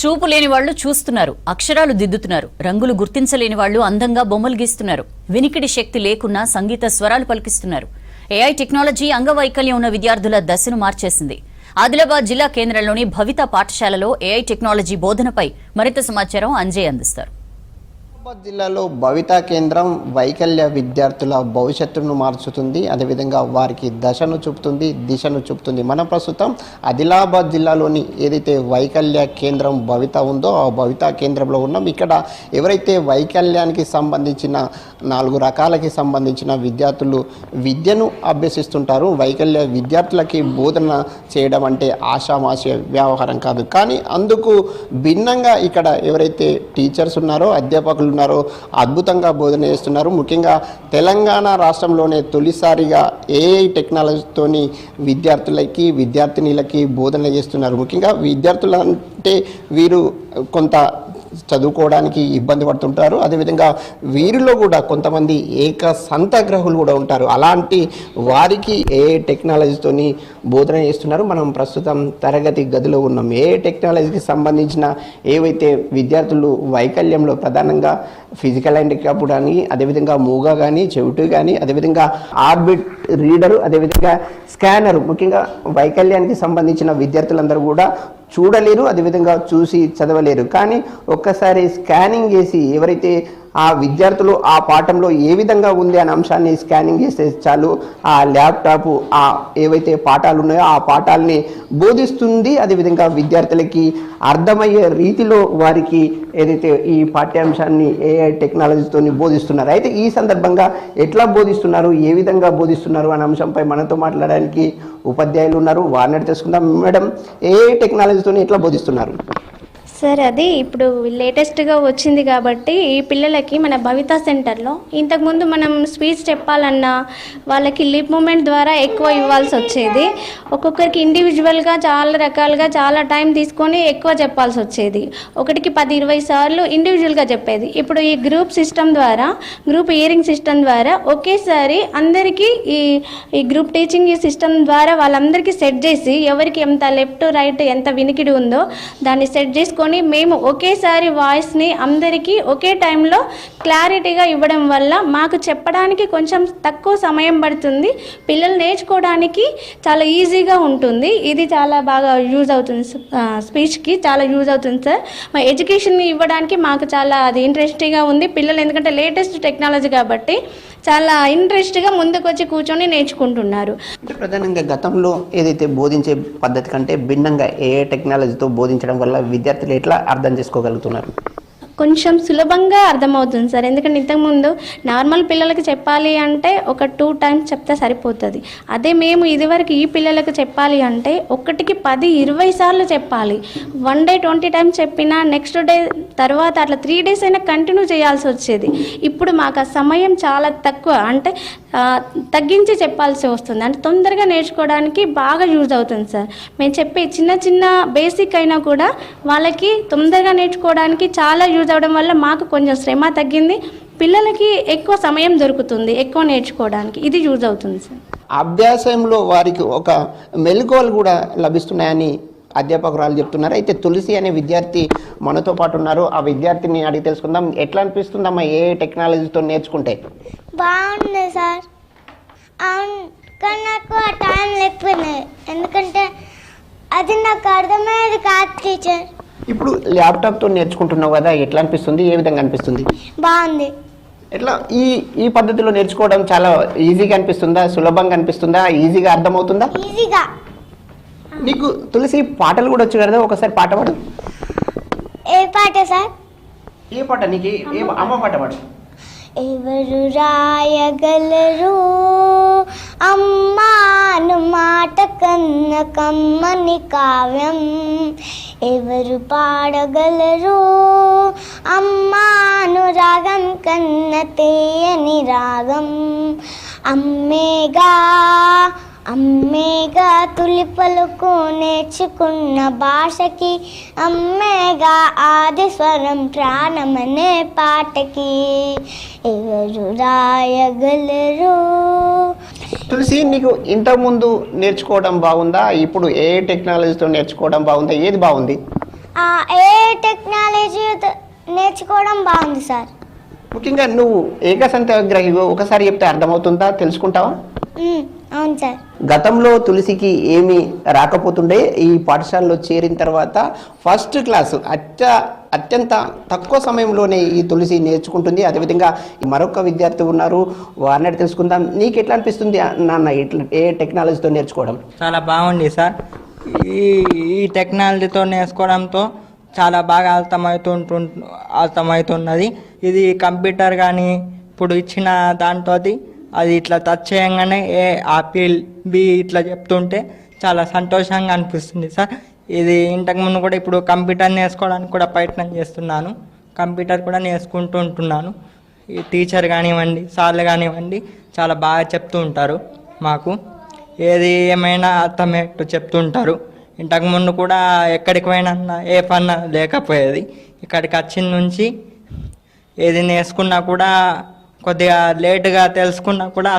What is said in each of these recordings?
చూపు లేని వాళ్ళు చూస్తున్నారు, అక్షరాలు దిద్దుతున్నారు, రంగులు గుర్తించలేని వాళ్ళు అందంగా బొమ్మలు గీస్తున్నారు, వినికిడి శక్తి లేకున్నా సంగీత స్వరాలు పలికిస్తున్నారు. ఏఐ టెక్నాలజీ అంగవైకల్యం ఉన్న విద్యార్థుల దశను మార్చేసింది. ఆదిలాబాద్ జిల్లా కేంద్రంలోని భవిత పాఠశాలలో ఏఐ టెక్నాలజీ బోధనపై మరింత సమాచారం అంజయ్ అందిస్తారు. ఆదిలాబాద్ జిల్లాలో భవిత కేంద్రం వైకల్య విద్యార్థుల భవిష్యత్తును మార్చుతుంది, అదేవిధంగా వారికి దశను చూపుతుంది, దిశను చూపుతుంది. మనం ప్రస్తుతం ఆదిలాబాద్ జిల్లాలోని ఏదైతే వైకల్య కేంద్రం భవిత ఉందో ఆ భవిత కేంద్రంలో ఉన్నాం. ఇక్కడ ఎవరైతే వైకల్యానికి సంబంధించిన 4 రకాలకి సంబంధించిన విద్యార్థులు విద్యను అభ్యసిస్తుంటారు. వైకల్య విద్యార్థులకి బోధన చేయడం అంటే ఆషామాషి వ్యవహారం కాదు. కానీ అందుకు భిన్నంగా ఇక్కడ ఎవరైతే టీచర్స్ ఉన్నారో, అధ్యాపకులు ఉన్నారో అద్భుతంగా బోధన చేస్తున్నారు. ముఖ్యంగా తెలంగాణ రాష్ట్రంలోనే తొలిసారిగా ఏఐ టెక్నాలజీతోని విద్యార్థులకి విద్యార్థినీలకి బోధన చేస్తున్నారు. ముఖ్యంగా విద్యార్థులంటే వీరు కొంత చదువుకోవడానికి ఇబ్బంది పడుతుంటారు. అదేవిధంగా వీరిలో కూడా కొంతమంది సంతగ్రహులు కూడా ఉంటారు. అలాంటి వారికి ఏ టెక్నాలజీతోని బోధన చేస్తున్నారు. మనం ప్రస్తుతం తరగతి గదిలో ఉన్నాం. ఏ టెక్నాలజీకి సంబంధించిన ఏవైతే విద్యార్థులు వైకల్యంలో ప్రధానంగా ఫిజికల్ హ్యాండిక్యాప్ కానీ, అదేవిధంగా మూగ కానీ, చెవిటి కానీ, అదేవిధంగా ఆర్బిట్ రీడరు, అదేవిధంగా స్కానరు, ముఖ్యంగా వైకల్యానికి సంబంధించిన విద్యార్థులందరూ కూడా చూడలేరు, అదేవిధంగా చూసి చదవలేరు. కానీ ఒక్కసారి స్కానింగ్ చేసి ఎవరైతే ఆ విద్యార్థులు ఆ పాఠంలో ఏ విధంగా ఉంది అనే అంశాన్ని స్కానింగ్ చేస్తే చాలు ఆ ల్యాప్టాప్ ఆ ఏవైతే పాఠాలు ఉన్నాయో ఆ పాఠాలని బోధిస్తుంది. అదేవిధంగా విద్యార్థులకి అర్థమయ్యే రీతిలో వారికి ఏదైతే ఈ పాఠ్యాంశాన్ని ఏఐ టెక్నాలజీతో బోధిస్తున్నారు. అయితే ఈ సందర్భంగా ఎట్లా బోధిస్తున్నారు, ఏ విధంగా బోధిస్తున్నారు అనే అంశంపై మనతో మాట్లాడడానికి ఉపాధ్యాయులు ఉన్నారు. వారిని తెలుసుకుందాం. మేడం, ఏఐ టెక్నాలజీతో ఎట్లా బోధిస్తున్నారు? సార్, అది ఇప్పుడు లేటెస్ట్గా వచ్చింది కాబట్టి ఈ పిల్లలకి మన భవిత సెంటర్లో ఇంతకుముందు మనం స్పీచ్ చెప్పాలన్నా వాళ్ళకి లిప్ మూమెంట్ ద్వారా ఎక్కువ ఇవ్వాల్సి వచ్చేది. ఒక్కొక్కరికి ఇండివిజువల్గా చాలా రకాలుగా చాలా టైం తీసుకొని ఎక్కువ చెప్పాల్సి వచ్చేది. ఒకటికి 10-20 సార్లు ఇండివిజువల్గా చెప్పేది. ఇప్పుడు ఈ గ్రూప్ సిస్టమ్ ద్వారా, గ్రూప్ హియరింగ్ సిస్టమ్ ద్వారా ఒకేసారి అందరికీ ఈ గ్రూప్ టీచింగ్ సిస్టమ్ ద్వారా వాళ్ళందరికీ సెట్ చేసి ఎవరికి ఎంత లెఫ్ట్ రైట్ ఎంత వినికిడి ఉందో దాన్ని సెట్ చేసుకొని మేము ఒకేసారి వాయిస్ని అందరికీ ఒకే టైంలో క్లారిటీగా ఇవ్వడం వల్ల మాకు చెప్పడానికి కొంచెం తక్కువ సమయం పడుతుంది. పిల్లలు నేర్చుకోవడానికి చాలా ఈజీగా ఉంటుంది. ఇది చాలా బాగా యూజ్ అవుతుంది. స్పీచ్కి చాలా యూజ్ అవుతుంది సార్. మా ఎడ్యుకేషన్ ఇవ్వడానికి మాకు చాలా అది ఇంట్రెస్టింగ్గా ఉంది. పిల్లలు ఎందుకంటే లేటెస్ట్ టెక్నాలజీ కాబట్టి చాలా ఇంట్రెస్ట్గా ముందుకు వచ్చి కూర్చొని నేర్చుకుంటున్నారు. అంటే ప్రధానంగా గతంలో ఏదైతే బోధించే పద్ధతి కంటే భిన్నంగా ఏ టెక్నాలజీతో బోధించడం వల్ల విద్యార్థులు ఎట్లా అర్థం చేసుకోగలుగుతున్నారు? కొంచెం సులభంగా అర్థమవుతుంది సార్. ఎందుకంటే ఇంతకుముందు నార్మల్ పిల్లలకి చెప్పాలి అంటే ఒక 2 టైమ్స్ చెప్తే సరిపోతుంది. అదే మేము ఇదివరకు ఈ పిల్లలకు చెప్పాలి అంటే ఒకటికి 10-20 సార్లు చెప్పాలి. 1 డే 20 టైమ్స్ చెప్పినా నెక్స్ట్ డే తర్వాత అట్లా 3 డేస్ అయినా కంటిన్యూ చేయాల్సి వచ్చేది. ఇప్పుడు మాకు ఆ సమయం చాలా తక్కువ, అంటే తగ్గించి చెప్పాల్సి వస్తుంది. అంటే తొందరగా నేర్చుకోవడానికి బాగా యూజ్ అవుతుంది సార్. మేము చెప్పే చిన్న చిన్న బేసిక్ అయినా కూడా వాళ్ళకి తొందరగా నేర్చుకోవడానికి చాలా యూజ్ అవడం వల్ల మాకు కొంచెం శ్రమ తగ్గింది. పిల్లలకి ఎక్కువ సమయం దొరుకుతుంది ఎక్కువ నేర్చుకోవడానికి. ఇది యూజ్ అవుతుంది సార్. అభ్యాసంలో వారికి ఒక మెలకువలు కూడా లభిస్తున్నాయని అధ్యాపకురాలు చెప్తున్నారు. అయితే తులసి అనే విద్యార్థి మనతో పాటు ఉన్నారు. ఆ విద్యార్థిని అడిగి తెలుసుకుందాం. ఎట్లా అనిపిస్తుందమ్మా ఏ టెక్నాలజీతో నేర్చుకుంటే? బాగుంది సార్. అవును, కానీ నాకు ఆ టైం లేకపోయింది. ఎందుకంటే అది నాకు అర్థమయ్యేది కాదు టీచర్. ఇప్పుడు ల్యాప్టాప్తో నేర్చుకుంటున్నావు కదా, ఎట్లా అనిపిస్తుంది, ఏ విధంగా అనిపిస్తుంది? బాగుంది. ఎట్లా ఈ పద్ధతిలో నేర్చుకోవడం చాలా ఈజీగా అనిపిస్తుందా, సులభంగా అనిపిస్తుందా, ఈజీగా అర్థమవుతుందా? ఈజీగా. నీకు తులసి పాటలు కూడా వచ్చు కదా, ఒకసారి పాట పాడు. ఏ పాట సార్? ఏ పాట? నీకు అమ్మ పాట పాడు. ఎవరు రాయగలరు అమ్మాను మాట కన్న కమ్మని కావ్యం, ఎవరు పాడగలరు అమ్మాను రాగం కన్న తేయని రాగం, అమ్మేగా అమ్మేగా తొలి పలుకు నేర్చుకున్న భాషకి, అమ్మేగా ఆది స్వరం ప్రాణమనే పాటకి, ఎవరు రాయగలరు. తులసి, నీకు ఇంతకుముందు నేర్చుకోవడం బాగుందా, ఇప్పుడు ఏ టెక్నాలజీతో నేర్చుకోవడం బాగుందా, ఏది బాగుంది? ఏ టెక్నాలజీ నేర్చుకోవడం బాగుంది సార్. ముఖ్యంగా నువ్వు ఏకసంఖ్యాగ్రహివో ఒకసారి చెప్తే అర్థమవుతుందా, తెలుసుకుంటావా? అవును సార్. గతంలో తులసికి ఏమీ రాకపోతుండే, ఈ పాఠశాలలో చేరిన తర్వాత ఫస్ట్ క్లాసు అత్యంత తక్కువ సమయంలోనే ఈ తులసి నేర్చుకుంటుంది. అదేవిధంగా మరొక విద్యార్థి ఉన్నారు, వారిని తెలుసుకుందాం. నీకు ఎట్లా అనిపిస్తుంది నాన్న ఏ టెక్నాలజీతో నేర్చుకోవడం? చాలా బాగుంది సార్. ఈ టెక్నాలజీతో నేర్చుకోవడంతో చాలా బాగా అర్థమవుతున్నది. ఇది కంప్యూటర్ కానీ ఇప్పుడు ఇచ్చిన దాంతో అది ఇట్లా టచ్ చేయగానే ఏ ఆపిల్ బి ఇట్లా చెప్తుంటే చాలా సంతోషంగా అనిపిస్తుంది సార్. ఇది ఇంతకుముందు కూడా ఇప్పుడు కంప్యూటర్ నేర్చుకోవడానికి కూడా ప్రయత్నం చేస్తున్నాను. కంప్యూటర్ కూడా నేర్చుకుంటూ ఉంటున్నాను. ఈ టీచర్ కానివ్వండి, సార్లు కానివ్వండి చాలా బాగా చెప్తూ ఉంటారు. మాకు ఏది ఏమైనా అర్థమయ్యేట్టు చెప్తుంటారు. ఇంతకుముందు కూడా ఎక్కడికి పోయినా ఏ పని లేకపోయేది, ఇక్కడికి వచ్చిన నుంచి ఏది నేర్చుకున్నా కూడా కొద్దిగా లేటుగా తెలుసుకున్నా కూడా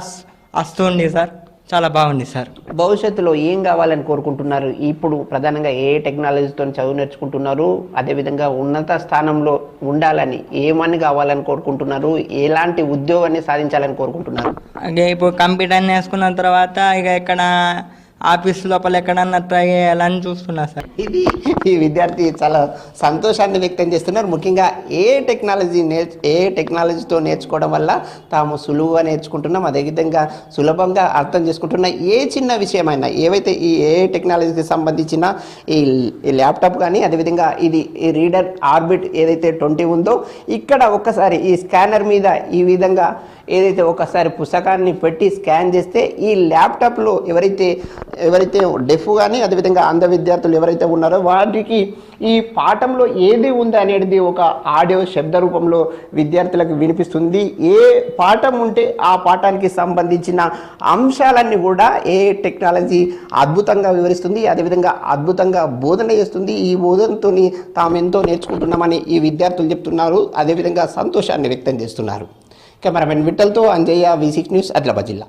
వస్తుంది సార్. చాలా బాగుంది సార్. భవిష్యత్తులో ఏం కావాలని కోరుకుంటున్నారు? ఇప్పుడు ప్రధానంగా ఏ టెక్నాలజీతో చదువు నేర్చుకుంటున్నారు? అదేవిధంగా ఉన్నత స్థానంలో ఉండాలని ఏమని కావాలని కోరుకుంటున్నారు? ఎలాంటి ఉద్యోగాన్ని సాధించాలని కోరుకుంటున్నారు? అలాగే ఇప్పుడు కంప్యూటర్ నేర్చుకున్న తర్వాత ఇక ఎక్కడ ఆఫీస్ లోపల ఎక్కడన్నా ట్రై చేయాలని చూస్తున్నా సార్. ఇది ఈ విద్యార్థి చాలా సంతోషాన్ని వ్యక్తం చేస్తున్నారు. ముఖ్యంగా ఏ టెక్నాలజీతో నేర్చుకోవడం వల్ల తాము సులువుగా నేర్చుకుంటున్నాం, అదేవిధంగా సులభంగా అర్థం చేసుకుంటున్న ఏ చిన్న విషయమైనా, ఏవైతే ఈ ఏ టెక్నాలజీకి సంబంధించిన ఈ ల్యాప్టాప్ కానీ, అదేవిధంగా ఇది ఈ రీడర్ ఆర్బిట్ ఏదైతే 20 ఉందో, ఇక్కడ ఒక్కసారి ఈ స్కానర్ మీద ఈ విధంగా ఏదైతే ఒకసారి పుస్తకాన్ని పెట్టి స్కాన్ చేస్తే ఈ ల్యాప్టాప్లో ఎవరైతే డెఫ్ కానీ, అదేవిధంగా అంధ విద్యార్థులు ఎవరైతే ఉన్నారో వారికి ఈ పాఠంలో ఏది ఉంది అనేది ఒక ఆడియో శబ్ద రూపంలో విద్యార్థులకు వినిపిస్తుంది. ఏ పాఠం ఉంటే ఆ పాఠానికి సంబంధించిన అంశాలన్నీ కూడా ఏ టెక్నాలజీ అద్భుతంగా వివరిస్తుంది, అదేవిధంగా అద్భుతంగా బోధన చేస్తుంది. ఈ బోధనతో తాము ఎంతో నేర్చుకుంటున్నామని ఈ విద్యార్థులు చెప్తున్నారు. అదేవిధంగా సంతోషాన్ని వ్యక్తం చేస్తున్నారు. కెమెరామెన్ విఠల్తో అంజయ్య, V6 న్యూస్, ఆదిలాబాద్ జిల్లా.